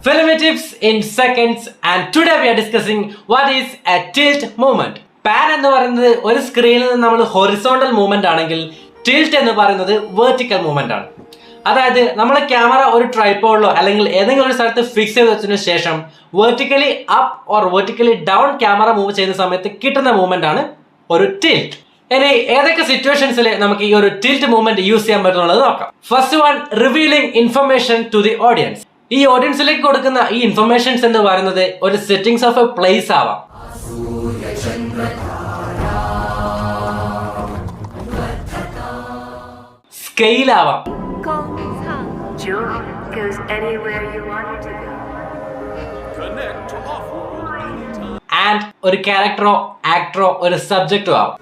Film tips in seconds, and today we are discussing what is a tilt movement. Pan എന്ന് പറയുന്നത് ഒരു സ്ക്രീനിൽ നിന്ന് നമ്മൾ ഹൊറിസോണ്ടൽ മൂവ്മെന്റ് ആണെങ്കിൽ ടിൽറ്റ് എന്ന് പറയുന്നത് വെർട്ടിക്കൽ മൂവ്മെന്റ് ആണ്. അതായത് നമ്മൾ ക്യാമറ ഒരു ട്രൈപോഡിലോ അല്ലെങ്കിൽ ഏതെങ്കിലും ഒരു സ്ഥലത്ത് ഫിക്സ് ചെയ്ത് വെച്ചതിന് ശേഷം vertically up or vertically down camera move ചെയ്യുന്ന സമയത്ത് കിട്ടുന്ന മൂവ്മെന്റ് ആണ് ഒരു ടിൽറ്റ്. ഇനി ഏതൊക്കെ സിറ്റുവേഷൻസിൽ നമുക്ക് ഈ ഒരു ടിൽറ്റ് മൂവ്മെന്റ് യൂസ് ചെയ്യാൻ പറ്റുന്നുള്ളത് നോക്കാം. First one, revealing information to the audience. ഈ ഓഡിയൻസിലേക്ക് കൊടുക്കുന്ന ഈ ഇൻഫർമേഷൻസ് എന്ന് പറയുന്നത് ഒരു സെറ്റിംഗ്സ് ഓഫ് എ പ്ലേസ് ആവാം, സ്കെയിൽ ആവാം, ആൻഡ് ഒരു ക്യാരക്ടറോ ആക്ടറോ ഒരു സബ്ജക്റ്റോ ആവാം.